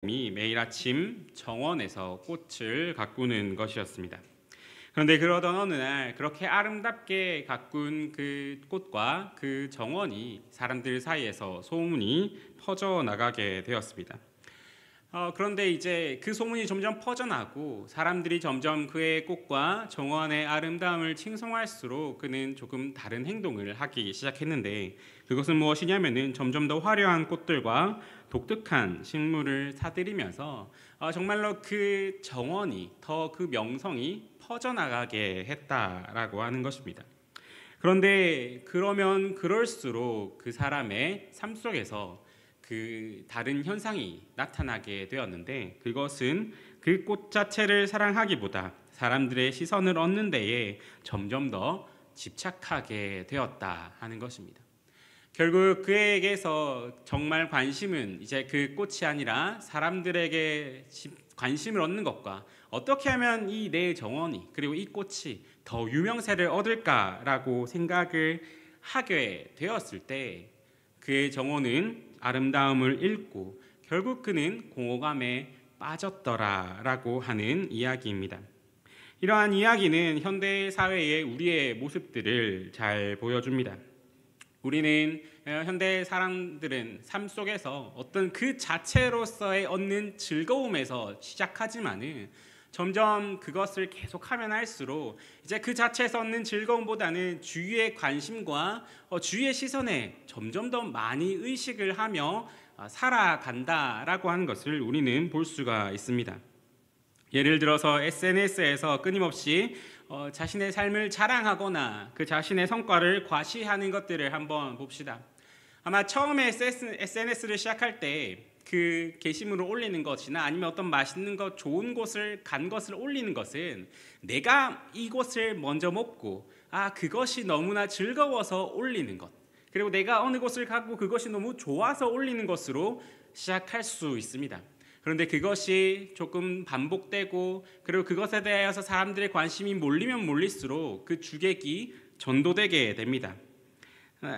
매일 아침 정원에서 꽃을 가꾸는 것이었습니다. 그런데 그러던 어느 날 그렇게 아름답게 가꾼 그 꽃과 그 정원이 사람들 사이에서 소문이 퍼져나가게 되었습니다. 그런데 이제 그 소문이 점점 퍼져나고 사람들이 점점 그의 꽃과 정원의 아름다움을 칭송할수록 그는 조금 다른 행동을 하기 시작했는데, 그것은 무엇이냐면은 점점 더 화려한 꽃들과 독특한 식물을 사들이면서 정말로 그 정원이 더 그 명성이 퍼져나가게 했다라고 하는 것입니다. 그런데 그러면 그럴수록 그 사람의 삶 속에서 그 다른 현상이 나타나게 되었는데, 그것은 그 꽃 자체를 사랑하기보다 사람들의 시선을 얻는 데에 점점 더 집착하게 되었다 하는 것입니다. 결국 그에게서 정말 관심은 이제 그 꽃이 아니라 사람들에게 관심을 얻는 것과 어떻게 하면 이 내 정원이 그리고 이 꽃이 더 유명세를 얻을까라고 생각을 하게 되었을 때 그의 정원은 아름다움을 잃고 결국 그는 공허감에 빠졌더라라고 하는 이야기입니다. 이러한 이야기는 현대 사회의 우리의 모습들을 잘 보여줍니다. 우리는 현대 사람들은 삶 속에서 어떤 그 자체로서의 얻는 즐거움에서 시작하지만은 점점 그것을 계속하면 할수록 이제 그 자체에서 얻는 즐거움보다는 주위의 관심과 주위의 시선에 점점 더 많이 의식을 하며 살아간다라고 하는 것을 우리는 볼 수가 있습니다. 예를 들어서 SNS에서 끊임없이 자신의 삶을 자랑하거나 그 자신의 성과를 과시하는 것들을 한번 봅시다. 아마 처음에 SNS를 시작할 때 그 게시물을 올리는 것이나 아니면 어떤 맛있는 것, 좋은 곳을 간 것을 올리는 것은 내가 이곳을 먼저 먹고 그것이 너무나 즐거워서 올리는 것, 그리고 내가 어느 곳을 가고 그것이 너무 좋아서 올리는 것으로 시작할 수 있습니다. 그런데 그것이 조금 반복되고 그리고 그것에 대해서 사람들의 관심이 몰리면 몰릴수록 그 주객이 전도되게 됩니다.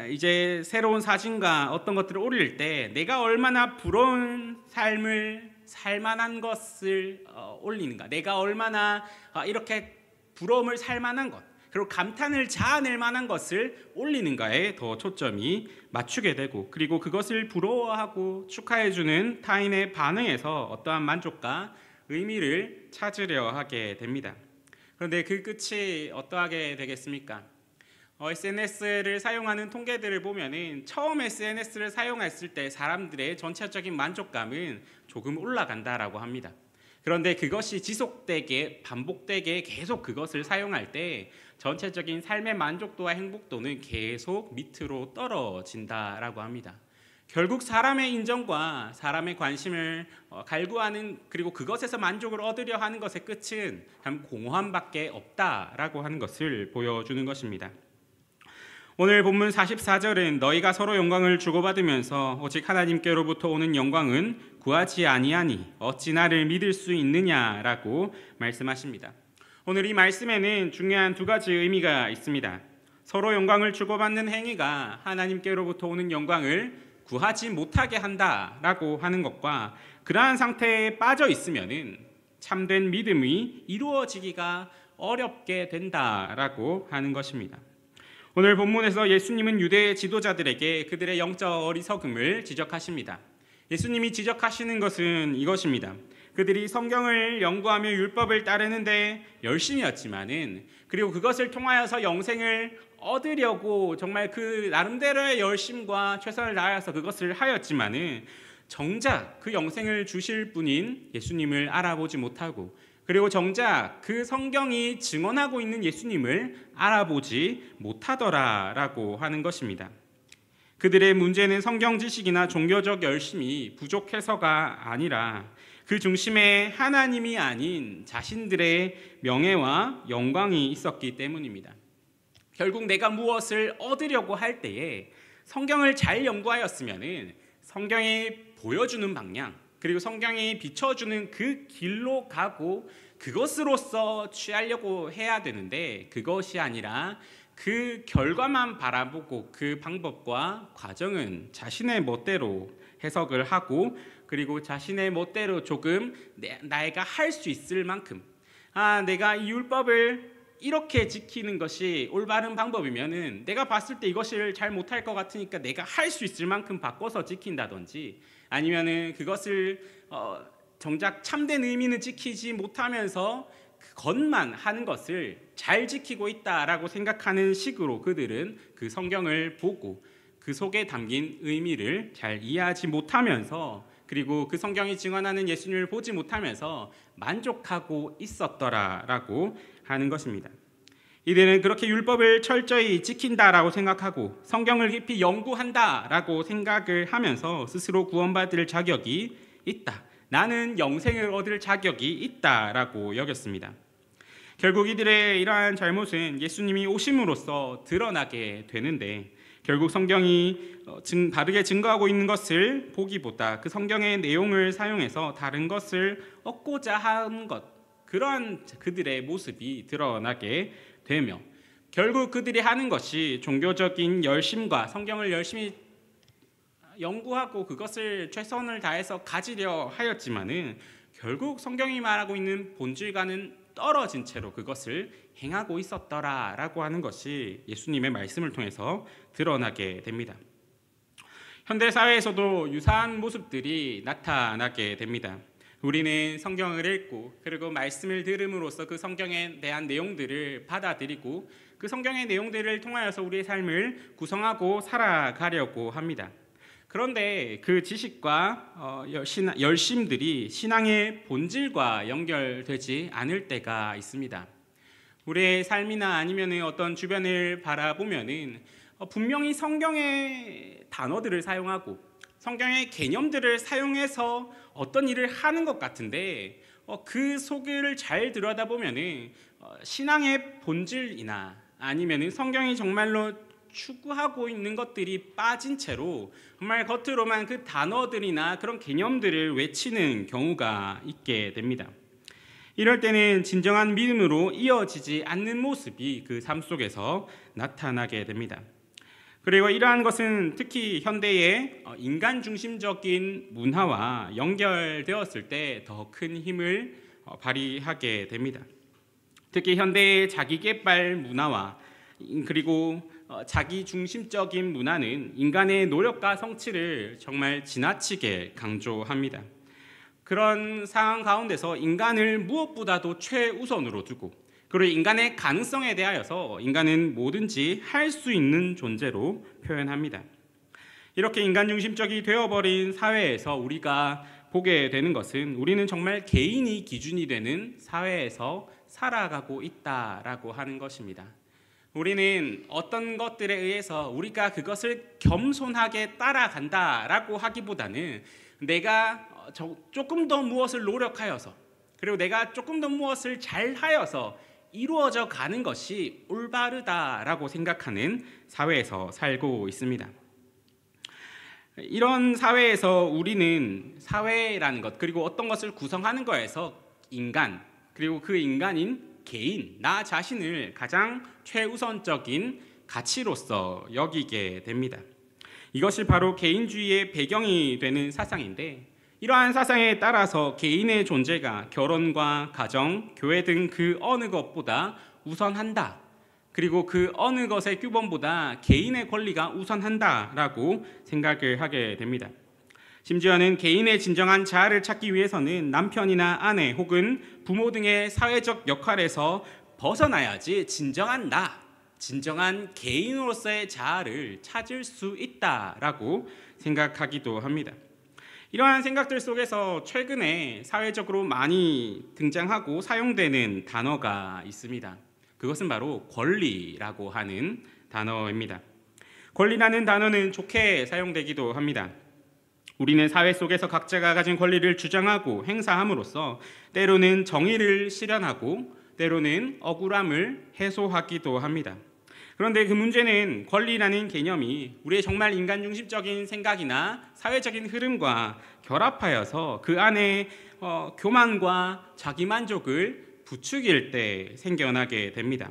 이제 새로운 사진과 어떤 것들을 올릴 때 내가 얼마나 부러운 삶을 살만한 것을 올리는가, 내가 얼마나 이렇게 부러움을 살만한 것, 그리고 감탄을 자아낼 만한 것을 올리는가에 더 초점이 맞추게 되고, 그리고 그것을 부러워하고 축하해주는 타인의 반응에서 어떠한 만족과 의미를 찾으려 하게 됩니다. 그런데 그 끝이 어떠하게 되겠습니까? SNS를 사용하는 통계들을 보면은 처음 SNS를 사용했을 때 사람들의 전체적인 만족감은 조금 올라간다라고 합니다. 그런데 그것이 지속되게 반복되게 계속 그것을 사용할 때 전체적인 삶의 만족도와 행복도는 계속 밑으로 떨어진다라고 합니다. 결국 사람의 인정과 사람의 관심을 갈구하는, 그리고 그것에서 만족을 얻으려 하는 것의 끝은 공허함밖에 없다라고 하는 것을 보여주는 것입니다. 오늘 본문 44절은 너희가 서로 영광을 주고받으면서 오직 하나님께로부터 오는 영광은 구하지 아니하니 어찌 나를 믿을 수 있느냐라고 말씀하십니다. 오늘 이 말씀에는 중요한 두 가지 의미가 있습니다. 서로 영광을 주고받는 행위가 하나님께로부터 오는 영광을 구하지 못하게 한다라고 하는 것과, 그러한 상태에 빠져 있으면은 참된 믿음이 이루어지기가 어렵게 된다라고 하는 것입니다. 오늘 본문에서 예수님은 유대 지도자들에게 그들의 영적 어리석음을 지적하십니다. 예수님이 지적하시는 것은 이것입니다. 그들이 성경을 연구하며 율법을 따르는데 열심이었지만은, 그리고 그것을 통하여서 영생을 얻으려고 정말 그 나름대로의 열심과 최선을 다하여서 그것을 하였지만은 정작 그 영생을 주실 분인 예수님을 알아보지 못하고, 그리고 정작 그 성경이 증언하고 있는 예수님을 알아보지 못하더라라고 하는 것입니다. 그들의 문제는 성경 지식이나 종교적 열심이 부족해서가 아니라 그 중심에 하나님이 아닌 자신들의 명예와 영광이 있었기 때문입니다. 결국 내가 무엇을 얻으려고 할 때에 성경을 잘 연구하였으면 성경이 보여주는 방향, 그리고 성경이 비춰주는 그 길로 가고 그것으로서 취하려고 해야 되는데, 그것이 아니라 그 결과만 바라보고 그 방법과 과정은 자신의 멋대로 해석을 하고 그리고 자신의 멋대로 조금 내가 할 수 있을 만큼, 내가 이 율법을 이렇게 지키는 것이 올바른 방법이면은 내가 봤을 때 이것을 잘 못할 것 같으니까 내가 할 수 있을 만큼 바꿔서 지킨다든지, 아니면은 그것을 정작 참된 의미는 지키지 못하면서 그것만 하는 것을 잘 지키고 있다라고 생각하는 식으로 그들은 그 성경을 보고 그 속에 담긴 의미를 잘 이해하지 못하면서, 그리고 그 성경이 증언하는 예수님을 보지 못하면서 만족하고 있었더라라고 하는 것입니다. 이들은 그렇게 율법을 철저히 지킨다라고 생각하고 성경을 깊이 연구한다라고 생각을 하면서 스스로 구원받을 자격이 있다, 나는 영생을 얻을 자격이 있다라고 여겼습니다. 결국 이들의 이러한 잘못은 예수님이 오심으로써 드러나게 되는데, 결국 성경이 바르게 증거하고 있는 것을 보기보다 그 성경의 내용을 사용해서 다른 것을 얻고자 하는 것, 그러한 그들의 모습이 드러나게 되며, 결국 그들이 하는 것이 종교적인 열심과 성경을 열심히 연구하고 그것을 최선을 다해서 가지려 하였지만은 결국 성경이 말하고 있는 본질과는 떨어진 채로 그것을 행하고 있었더라라고 하는 것이 예수님의 말씀을 통해서 드러나게 됩니다. 현대 사회에서도 유사한 모습들이 나타나게 됩니다. 우리는 성경을 읽고 그리고 말씀을 들음으로써 그 성경에 대한 내용들을 받아들이고 그 성경의 내용들을 통하여서 우리의 삶을 구성하고 살아가려고 합니다. 그런데 그 지식과 열심들이 신앙의 본질과 연결되지 않을 때가 있습니다. 우리의 삶이나 아니면 어떤 주변을 바라보면은 분명히 성경의 단어들을 사용하고 성경의 개념들을 사용해서 어떤 일을 하는 것 같은데, 그 속을 잘 들여다보면은 신앙의 본질이나 아니면은 성경이 정말로 추구하고 있는 것들이 빠진 채로 정말 겉으로만 그 단어들이나 그런 개념들을 외치는 경우가 있게 됩니다. 이럴 때는 진정한 믿음으로 이어지지 않는 모습이 그 삶 속에서 나타나게 됩니다. 그리고 이러한 것은 특히 현대의 인간 중심적인 문화와 연결되었을 때 더 큰 힘을 발휘하게 됩니다. 특히 현대의 자기개발 문화와 그리고 자기 중심적인 문화는 인간의 노력과 성취를 정말 지나치게 강조합니다. 그런 상황 가운데서 인간을 무엇보다도 최우선으로 두고, 그리고 인간의 가능성에 대하여서 인간은 뭐든지 할 수 있는 존재로 표현합니다. 이렇게 인간 중심적이 되어버린 사회에서 우리가 보게 되는 것은 우리는 정말 개인이 기준이 되는 사회에서 살아가고 있다라고 하는 것입니다. 우리는 어떤 것들에 의해서 우리가 그것을 겸손하게 따라간다라고 하기보다는 내가 조금 더 무엇을 노력하여서, 그리고 내가 조금 더 무엇을 잘하여서 이루어져 가는 것이 올바르다라고 생각하는 사회에서 살고 있습니다. 이런 사회에서 우리는 사회라는 것, 그리고 어떤 것을 구성하는 거에서 인간, 그리고 그 인간인 개인, 나 자신을 가장 최우선적인 가치로서 여기게 됩니다. 이것이 바로 개인주의의 배경이 되는 사상인데, 이러한 사상에 따라서 개인의 존재가 결혼과 가정, 교회 등 그 어느 것보다 우선한다, 그리고 그 어느 것의 규범보다 개인의 권리가 우선한다라고 생각을 하게 됩니다. 심지어는 개인의 진정한 자아를 찾기 위해서는 남편이나 아내 혹은 부모 등의 사회적 역할에서 벗어나야지 진정한 나, 진정한 개인으로서의 자아를 찾을 수 있다라고 생각하기도 합니다. 이러한 생각들 속에서 최근에 사회적으로 많이 등장하고 사용되는 단어가 있습니다. 그것은 바로 권리라고 하는 단어입니다. 권리라는 단어는 좋게 사용되기도 합니다. 우리는 사회 속에서 각자가 가진 권리를 주장하고 행사함으로써 때로는 정의를 실현하고 때로는 억울함을 해소하기도 합니다. 그런데 그 문제는 권리라는 개념이 우리의 정말 인간 중심적인 생각이나 사회적인 흐름과 결합하여서 그 안에 교만과 자기만족을 부추길 때 생겨나게 됩니다.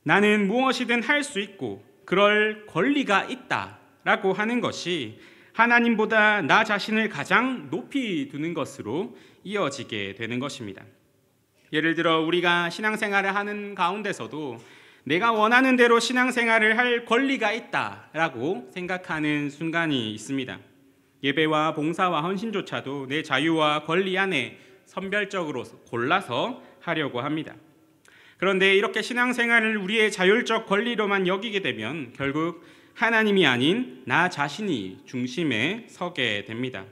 나는 무엇이든 할 수 있고 그럴 권리가 있다라고 하는 것이 하나님보다 나 자신을 가장 높이 두는 것으로 이어지게 되는 것입니다. 예를 들어 우리가 신앙생활을 하는 가운데서도 내가 원하는 대로 신앙생활을 할 권리가 있다라고 생각하는 순간이 있습니다. 예배와 봉사와 헌신조차도 내 자유와 권리 안에 선별적으로 골라서 하려고 합니다. 그런데 이렇게 신앙생활을 우리의 자율적 권리로만 여기게 되면 결국 하나님이 아닌 나 자신이 중심에 서게 됩니다.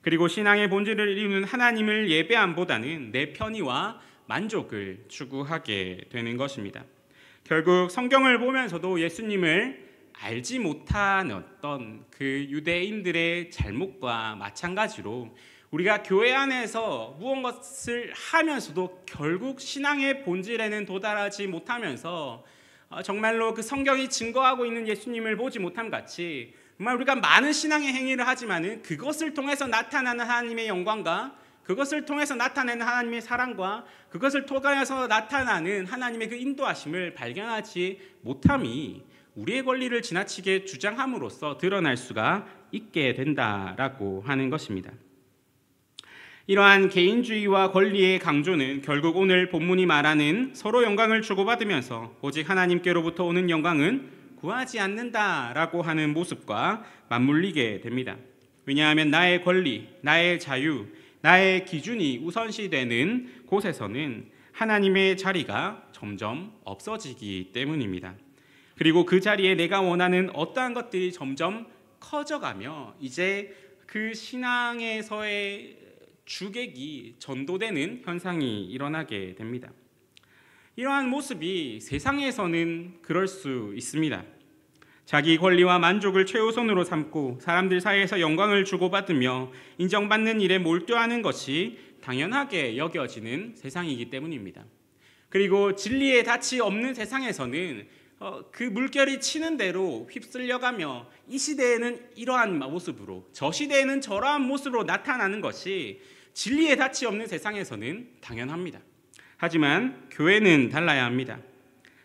그리고 신앙의 본질을 이루는 하나님을 예배함보다는 내 편의와 만족을 추구하게 되는 것입니다. 결국 성경을 보면서도 예수님을 알지 못한 어떤 그 유대인들의 잘못과 마찬가지로 우리가 교회 안에서 무엇을 하면서도 결국 신앙의 본질에는 도달하지 못하면서 정말로 그 성경이 증거하고 있는 예수님을 보지 못함 같이 정말 우리가 많은 신앙의 행위를 하지만은 그것을 통해서 나타나는 하나님의 영광과 그것을 통해서 나타내는 하나님의 사랑과 그것을 통해서 나타나는 하나님의 그 인도하심을 발견하지 못함이 우리의 권리를 지나치게 주장함으로써 드러날 수가 있게 된다라고 하는 것입니다. 이러한 개인주의와 권리의 강조는 결국 오늘 본문이 말하는 서로 영광을 주고받으면서 오직 하나님께로부터 오는 영광은 구하지 않는다라고 하는 모습과 맞물리게 됩니다. 왜냐하면 나의 권리, 나의 자유, 나의 기준이 우선시되는 곳에서는 하나님의 자리가 점점 없어지기 때문입니다. 그리고 그 자리에 내가 원하는 어떠한 것들이 점점 커져가며 이제 그 신앙에서의 주객이 전도되는 현상이 일어나게 됩니다. 이러한 모습이 세상에서는 그럴 수 있습니다. 자기 권리와 만족을 최우선으로 삼고 사람들 사이에서 영광을 주고받으며 인정받는 일에 몰두하는 것이 당연하게 여겨지는 세상이기 때문입니다. 그리고 진리의 닻이 없는 세상에서는 그 물결이 치는 대로 휩쓸려가며 이 시대에는 이러한 모습으로 저 시대에는 저러한 모습으로 나타나는 것이 진리의 닻이 없는 세상에서는 당연합니다. 하지만 교회는 달라야 합니다.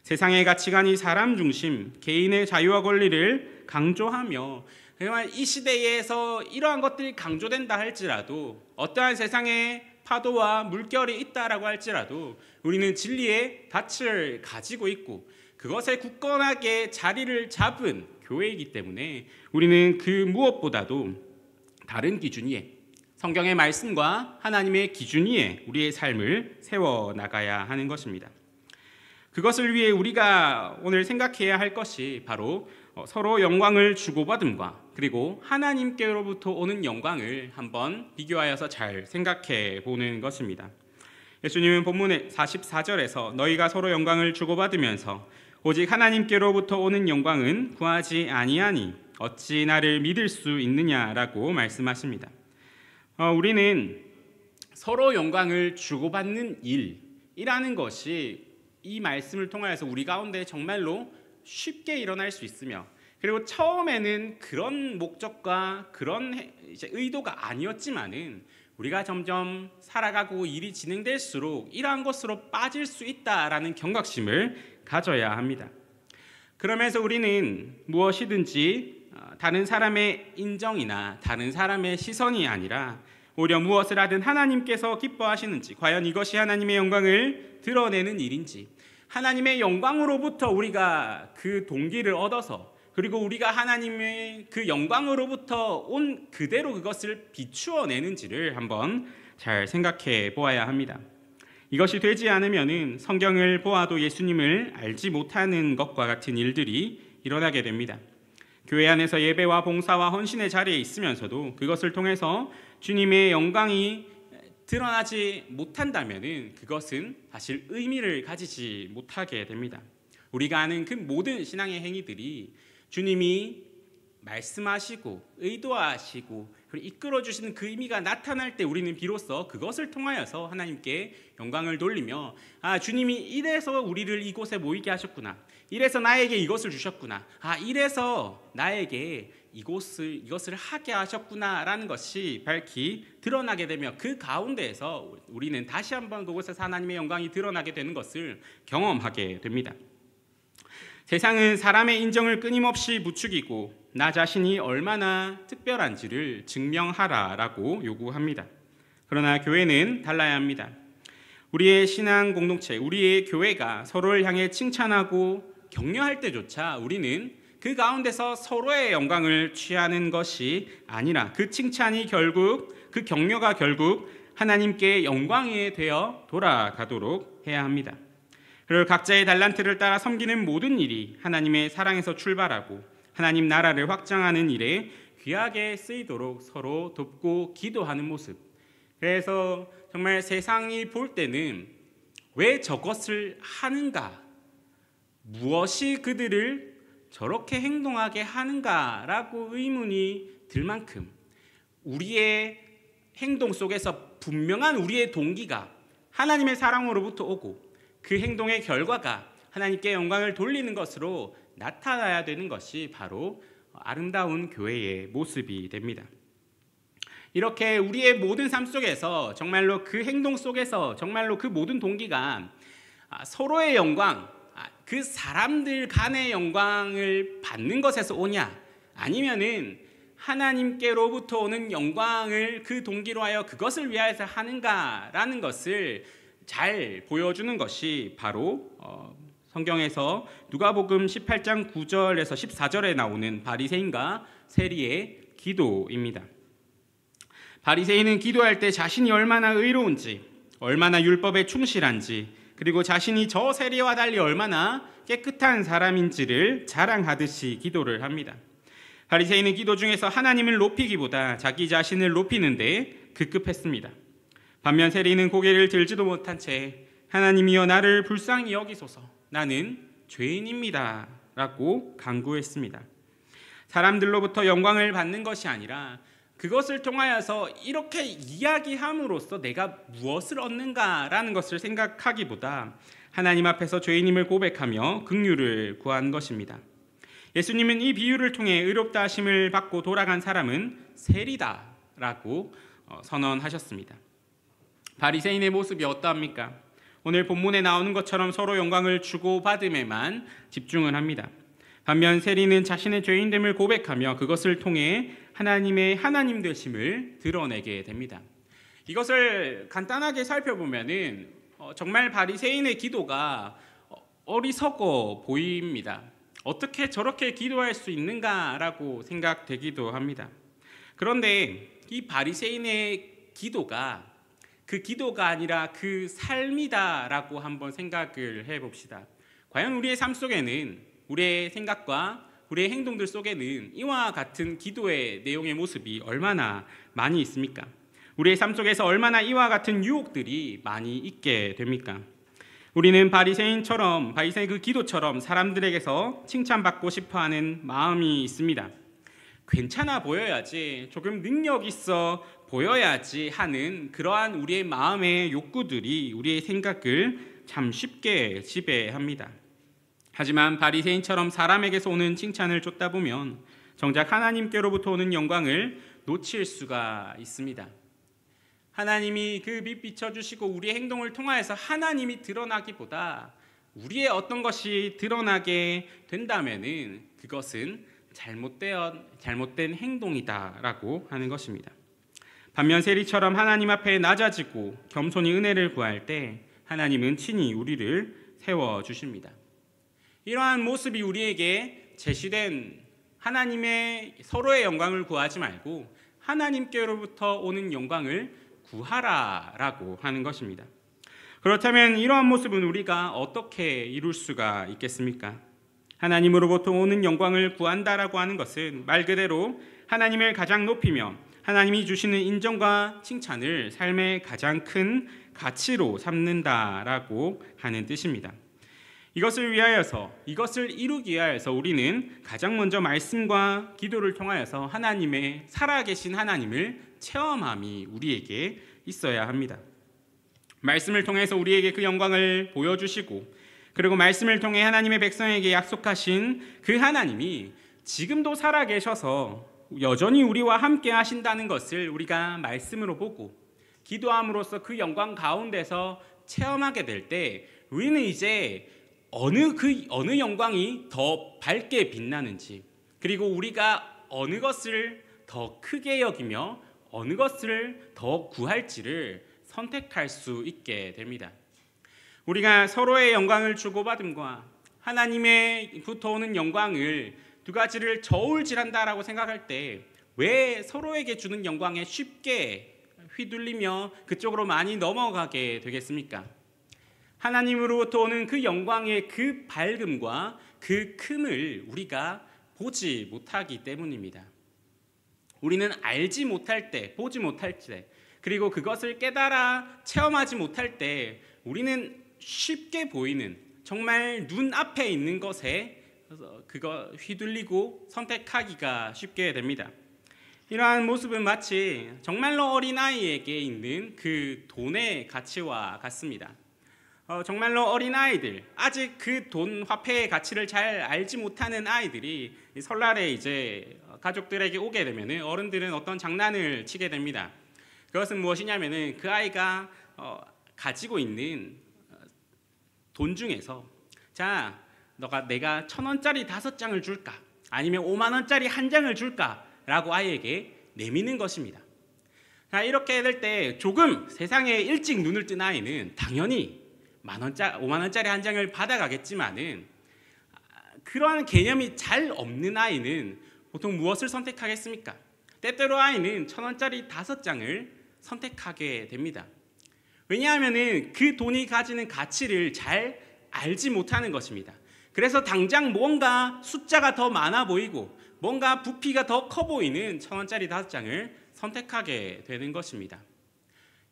세상의 가치관이 사람 중심, 개인의 자유와 권리를 강조하며 정말 이 시대에서 이러한 것들이 강조된다 할지라도 어떠한 세상의 파도와 물결이 있다라고 할지라도 우리는 진리의 닻을 가지고 있고 그것에 굳건하게 자리를 잡은 교회이기 때문에 우리는 그 무엇보다도 다른 기준 위에 성경의 말씀과 하나님의 기준 위에 우리의 삶을 세워나가야 하는 것입니다. 그것을 위해 우리가 오늘 생각해야 할 것이 바로 서로 영광을 주고받음과 그리고 하나님께로부터 오는 영광을 한번 비교하여서 잘 생각해 보는 것입니다. 예수님은 본문의 44절에서 너희가 서로 영광을 주고받으면서 오직 하나님께로부터 오는 영광은 구하지 아니하니 어찌 나를 믿을 수 있느냐라고 말씀하십니다. 우리는 서로 영광을 주고받는 일이라는 것이 이 말씀을 통하여서 우리 가운데 정말로 쉽게 일어날 수 있으며 그리고 처음에는 그런 목적과 그런 의도가 아니었지만은 우리가 점점 살아가고 일이 진행될수록 이러한 것으로 빠질 수 있다라는 경각심을 가져야 합니다. 그러면서 우리는 무엇이든지 다른 사람의 인정이나 다른 사람의 시선이 아니라 오히려 무엇을 하든 하나님께서 기뻐하시는지 과연 이것이 하나님의 영광을 드러내는 일인지 하나님의 영광으로부터 우리가 그 동기를 얻어서 그리고 우리가 하나님의 그 영광으로부터 온 그대로 그것을 비추어내는지를 한번 잘 생각해 보아야 합니다. 이것이 되지 않으면 성경을 보아도 예수님을 알지 못하는 것과 같은 일들이 일어나게 됩니다. 교회 안에서 예배와 봉사와 헌신의 자리에 있으면서도 그것을 통해서 주님의 영광이 드러나지 못한다면 그것은 사실 의미를 가지지 못하게 됩니다. 우리가 아는 그 모든 신앙의 행위들이 주님이 말씀하시고 의도하시고 그리고 이끌어주시는 그 의미가 나타날 때 우리는 비로소 그것을 통하여서 하나님께 영광을 돌리며 주님이 이래서 우리를 이곳에 모이게 하셨구나, 이래서 나에게 이것을 주셨구나, 이래서 나에게 이것을 하게 하셨구나라는 것이 밝히 드러나게 되며 그 가운데에서 우리는 다시 한번 그곳에서 하나님의 영광이 드러나게 되는 것을 경험하게 됩니다. 세상은 사람의 인정을 끊임없이 부추기고 나 자신이 얼마나 특별한지를 증명하라라고 요구합니다. 그러나 교회는 달라야 합니다. 우리의 신앙 공동체, 우리의 교회가 서로를 향해 칭찬하고 격려할 때조차 우리는 그 가운데서 서로의 영광을 취하는 것이 아니라 그 칭찬이 결국, 그 격려가 결국 하나님께 영광이 되어 돌아가도록 해야 합니다. 그리고 각자의 달란트를 따라 섬기는 모든 일이 하나님의 사랑에서 출발하고 하나님 나라를 확장하는 일에 귀하게 쓰이도록 서로 돕고 기도하는 모습. 그래서 정말 세상이 볼 때는 왜 저것을 하는가? 무엇이 그들을 저렇게 행동하게 하는가라고 의문이 들 만큼 우리의 행동 속에서 분명한 우리의 동기가 하나님의 사랑으로부터 오고 그 행동의 결과가 하나님께 영광을 돌리는 것으로 나타나야 되는 것이 바로 아름다운 교회의 모습이 됩니다. 이렇게 우리의 모든 삶 속에서 정말로 그 행동 속에서 정말로 그 모든 동기가 서로의 영광, 그 사람들 간의 영광을 받는 것에서 오냐, 아니면은 하나님께로부터 오는 영광을 그 동기로 하여 그것을 위하여서 하는가라는 것을 잘 보여주는 것이 바로 성경에서 누가복음 18장 9절에서 14절에 나오는 바리새인과 세리의 기도입니다. 바리새인은 기도할 때 자신이 얼마나 의로운지, 얼마나 율법에 충실한지, 그리고 자신이 저 세리와 달리 얼마나 깨끗한 사람인지를 자랑하듯이 기도를 합니다. 바리새인은 기도 중에서 하나님을 높이기보다 자기 자신을 높이는 데 급급했습니다. 반면 세리는 고개를 들지도 못한 채 하나님이여 나를 불쌍히 여기소서, 나는 죄인입니다 라고 간구했습니다. 사람들로부터 영광을 받는 것이 아니라 그것을 통하여서 이렇게 이야기함으로써 내가 무엇을 얻는가라는 것을 생각하기보다 하나님 앞에서 죄인임을 고백하며 긍휼을 구한 것입니다. 예수님은 이 비유를 통해 의롭다 하심을 받고 돌아간 사람은 세리다라고 선언하셨습니다. 바리새인의 모습이 어떠합니까? 오늘 본문에 나오는 것처럼 서로 영광을 주고받음에만 집중을 합니다. 반면 세리는 자신의 죄인됨을 고백하며 그것을 통해 하나님의 하나님 되심을 드러내게 됩니다. 이것을 간단하게 살펴보면은 정말 바리새인의 기도가 어리석어 보입니다. 어떻게 저렇게 기도할 수 있는가라고 생각되기도 합니다. 그런데 이 바리새인의 기도가 그 기도가 아니라 그 삶이다라고 한번 생각을 해봅시다. 과연 우리의 삶 속에는, 우리의 생각과 우리의 행동들 속에는 이와 같은 기도의 내용의 모습이 얼마나 많이 있습니까? 우리의 삶 속에서 얼마나 이와 같은 유혹들이 많이 있게 됩니까? 우리는 바리새인처럼, 바리새인 그 기도처럼 사람들에게서 칭찬받고 싶어하는 마음이 있습니다. 괜찮아 보여야지, 조금 능력 있어 보여야지 하는 그러한 우리의 마음의 욕구들이 우리의 생각을 참 쉽게 지배합니다. 하지만 바리새인처럼 사람에게서 오는 칭찬을 쫓다 보면 정작 하나님께로부터 오는 영광을 놓칠 수가 있습니다. 하나님이 그 빛 비춰주시고 우리의 행동을 통하여서 하나님이 드러나기보다 우리의 어떤 것이 드러나게 된다면은 그것은 잘못된 행동이다라고 하는 것입니다. 반면 세리처럼 하나님 앞에 낮아지고 겸손히 은혜를 구할 때 하나님은 친히 우리를 세워주십니다. 이러한 모습이 우리에게 제시된 하나님의 서로의 영광을 구하지 말고 하나님께로부터 오는 영광을 구하라라고 하는 것입니다. 그렇다면 이러한 모습은 우리가 어떻게 이룰 수가 있겠습니까? 하나님으로부터 오는 영광을 구한다라고 하는 것은 말 그대로 하나님을 가장 높이며 하나님이 주시는 인정과 칭찬을 삶의 가장 큰 가치로 삼는다라고 하는 뜻입니다. 이것을 이루기 위하여서 우리는 가장 먼저 말씀과 기도를 통하여서 하나님의 살아계신 하나님을 체험함이 우리에게 있어야 합니다. 말씀을 통해서 우리에게 그 영광을 보여주시고 그리고 말씀을 통해 하나님의 백성에게 약속하신 그 하나님이 지금도 살아계셔서 여전히 우리와 함께 하신다는 것을 우리가 말씀으로 보고 기도함으로써 그 영광 가운데서 체험하게 될 때 우리는 이제 어느 영광이 더 밝게 빛나는지, 그리고 우리가 어느 것을 더 크게 여기며 어느 것을 더 구할지를 선택할 수 있게 됩니다. 우리가 서로의 영광을 주고받음과 하나님의부터 오는 영광을 두 가지를 저울질한다라고 생각할 때 왜 서로에게 주는 영광에 쉽게 휘둘리며 그쪽으로 많이 넘어가게 되겠습니까? 하나님으로부터 오는 그 영광의 그 밝음과 그 큼을 우리가 보지 못하기 때문입니다. 우리는 알지 못할 때, 보지 못할 때, 그리고 그것을 깨달아 체험하지 못할 때 우리는 쉽게 보이는 정말 눈앞에 있는 것에 그거 휘둘리고 선택하기가 쉽게 됩니다. 이러한 모습은 마치 정말로 어린아이에게 있는 그 돈의 가치와 같습니다. 정말로 어린아이들, 아직 그 돈 화폐의 가치를 잘 알지 못하는 아이들이 설날에 이제 가족들에게 오게 되면 어른들은 어떤 장난을 치게 됩니다. 그것은 무엇이냐면은 그 아이가 가지고 있는 돈 중에서 자, 내가 1,000원짜리 5장을 줄까? 아니면 5만 원짜리 1장을 줄까? 라고 아이에게 내미는 것입니다. 자, 이렇게 될 때 조금 세상에 일찍 눈을 뜬 아이는 당연히 5만 원짜리 1장을 받아가겠지만은 그러한 개념이 잘 없는 아이는 보통 무엇을 선택하겠습니까? 때때로 아이는 1,000원짜리 5장을 선택하게 됩니다. 왜냐하면은 그 돈이 가지는 가치를 잘 알지 못하는 것입니다. 그래서 당장 뭔가 숫자가 더 많아 보이고 뭔가 부피가 더 커 보이는 1,000원짜리 5장을 선택하게 되는 것입니다.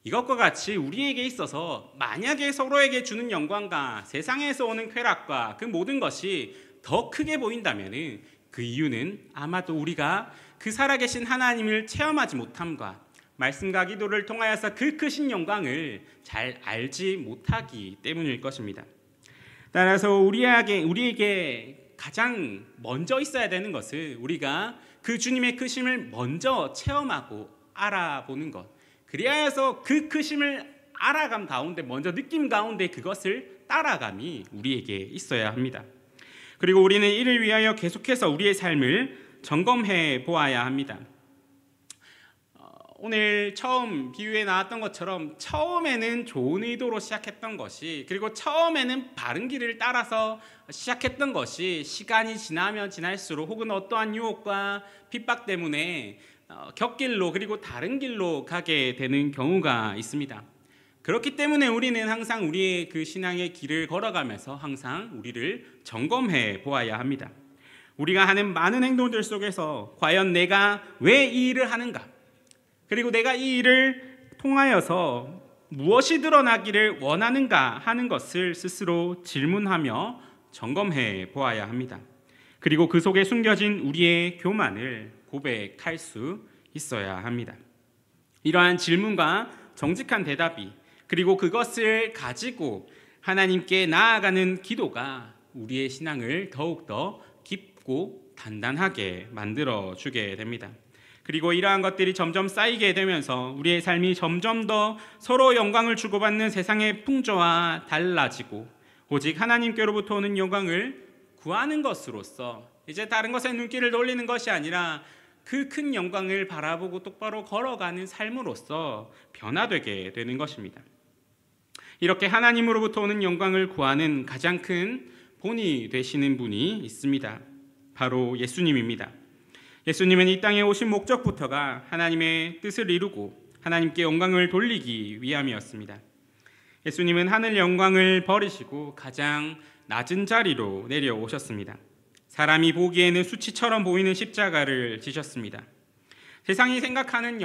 이것과 같이 우리에게 있어서 만약에 서로에게 주는 영광과 세상에서 오는 쾌락과 그 모든 것이 더 크게 보인다면 그 이유는 아마도 우리가 그 살아계신 하나님을 체험하지 못함과 말씀과 기도를 통하여서 그 크신 영광을 잘 알지 못하기 때문일 것입니다. 따라서 우리에게 가장 먼저 있어야 되는 것은 우리가 그 주님의 크심을 먼저 체험하고 알아보는 것, 그리하여서 그 크심을 알아감 가운데 먼저 느낌 가운데 그것을 따라감이 우리에게 있어야 합니다. 그리고 우리는 이를 위하여 계속해서 우리의 삶을 점검해 보아야 합니다. 오늘 처음 비유에 나왔던 것처럼 처음에는 좋은 의도로 시작했던 것이, 그리고 처음에는 바른 길을 따라서 시작했던 것이 시간이 지나면 지날수록 혹은 어떠한 유혹과 핍박 때문에 곁길로 그리고 다른 길로 가게 되는 경우가 있습니다. 그렇기 때문에 우리는 항상 우리의 그 신앙의 길을 걸어가면서 항상 우리를 점검해 보아야 합니다. 우리가 하는 많은 행동들 속에서 과연 내가 왜 이 일을 하는가? 그리고 내가 이 일을 통하여서 무엇이 드러나기를 원하는가 하는 것을 스스로 질문하며 점검해 보아야 합니다. 그리고 그 속에 숨겨진 우리의 교만을 고백할 수 있어야 합니다. 이러한 질문과 정직한 대답이, 그리고 그것을 가지고 하나님께 나아가는 기도가 우리의 신앙을 더욱더 깊고 단단하게 만들어주게 됩니다. 그리고 이러한 것들이 점점 쌓이게 되면서 우리의 삶이 점점 더 서로 영광을 주고받는 세상의 풍조와 달라지고 오직 하나님께로부터 오는 영광을 구하는 것으로서 이제 다른 것에 눈길을 돌리는 것이 아니라 그 큰 영광을 바라보고 똑바로 걸어가는 삶으로서 변화되게 되는 것입니다. 이렇게 하나님으로부터 오는 영광을 구하는 가장 큰 본이 되시는 분이 있습니다. 바로 예수님입니다. 예수님은 이 땅에 오신 목적부터가 하나님의 뜻을 이루고 하나님께 영광을 돌리기 위함이었습니다. 예수님은 하늘 영광을 버리시고 가장 낮은 자리로 내려오셨습니다. 사람이 보기에는 수치처럼 보이는 십자가를 지셨습니다. 세상이 생각하는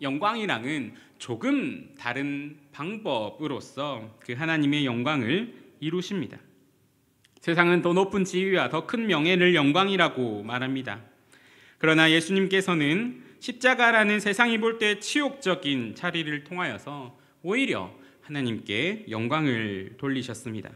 영광이랑은 조금 다른 방법으로서 그 하나님의 영광을 이루십니다. 세상은 더 높은 지위와 더 큰 명예를 영광이라고 말합니다. 그러나 예수님께서는 십자가라는 세상이 볼 때 치욕적인 자리를 통하여서 오히려 하나님께 영광을 돌리셨습니다.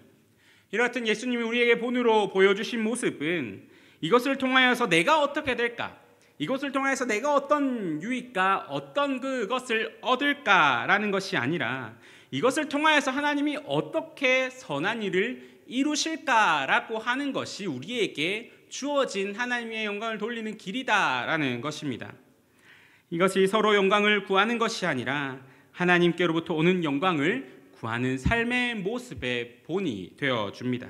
이렇듯 예수님이 우리에게 본으로 보여주신 모습은 이것을 통하여서 내가 어떻게 될까? 이것을 통해서 내가 어떤 유익과 어떤 그것을 얻을까라는 것이 아니라 이것을 통하여서 하나님이 어떻게 선한 일을 이루실까라고 하는 것이 우리에게 주어진 하나님의 영광을 돌리는 길이다라는 것입니다. 이것이 서로 영광을 구하는 것이 아니라 하나님께로부터 오는 영광을 구하는 삶의 모습의 본이 되어줍니다.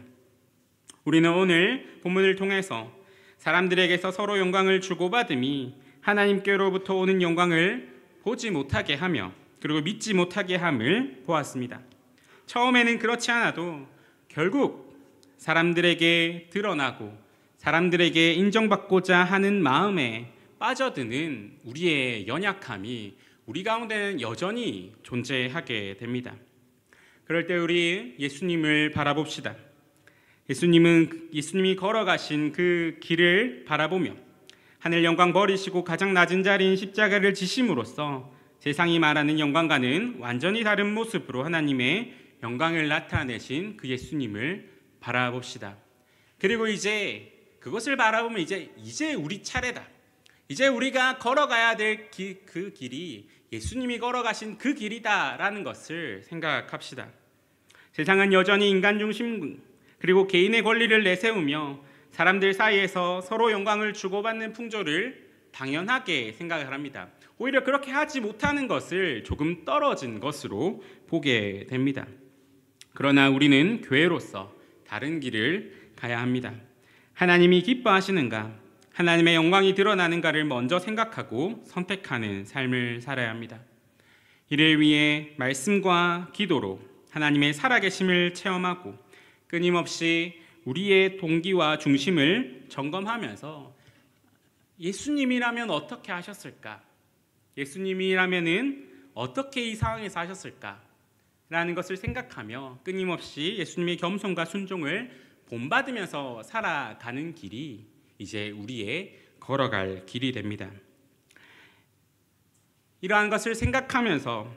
우리는 오늘 본문을 통해서 사람들에게서 서로 영광을 주고받음이 하나님께로부터 오는 영광을 보지 못하게 하며 그리고 믿지 못하게 함을 보았습니다. 처음에는 그렇지 않아도 결국 사람들에게 드러나고 사람들에게 인정받고자 하는 마음에 빠져드는 우리의 연약함이 우리 가운데는 여전히 존재하게 됩니다. 그럴 때 우리 예수님을 바라봅시다. 예수님이 걸어가신 그 길을 바라보며 하늘 영광 버리시고 가장 낮은 자리인 십자가를 지심으로써 세상이 말하는 영광과는 완전히 다른 모습으로 하나님의 영광을 나타내신 그 예수님을 바라봅시다. 그리고 이제 그것을 바라보면 이제 우리 차례다. 이제 우리가 걸어가야 될 그 길이 예수님이 걸어가신 그 길이다라는 것을 생각합시다. 세상은 여전히 인간 중심 그리고 개인의 권리를 내세우며 사람들 사이에서 서로 영광을 주고받는 풍조를 당연하게 생각을 합니다. 오히려 그렇게 하지 못하는 것을 조금 떨어진 것으로 보게 됩니다. 그러나 우리는 교회로서 다른 길을 가야 합니다. 하나님이 기뻐하시는가, 하나님의 영광이 드러나는가를 먼저 생각하고 선택하는 삶을 살아야 합니다. 이를 위해 말씀과 기도로 하나님의 살아계심을 체험하고 끊임없이 우리의 동기와 중심을 점검하면서 예수님이라면 어떻게 하셨을까? 예수님이라면은 어떻게 이 상황에서 하셨을까? 라는 것을 생각하며 끊임없이 예수님의 겸손과 순종을 본받으면서 살아가는 길이 이제 우리의 걸어갈 길이 됩니다. 이러한 것을 생각하면서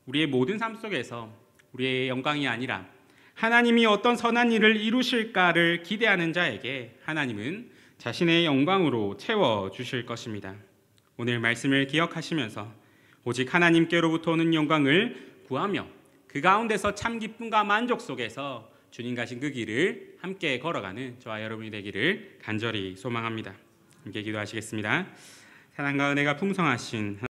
우리의 모든 삶 속에서 우리의 영광이 아니라 하나님이 어떤 선한 일을 이루실까를 기대하는 자에게 하나님은 자신의 영광으로 채워주실 것입니다. 오늘 말씀을 기억하시면서 오직 하나님께로부터 오는 영광을 구하며 그 가운데서 참 기쁨과 만족 속에서 주님 가신 그 길을 함께 걸어가는 저와 여러분이 되기를 간절히 소망합니다. 함께 기도하시겠습니다. 사랑과 은혜가 풍성하신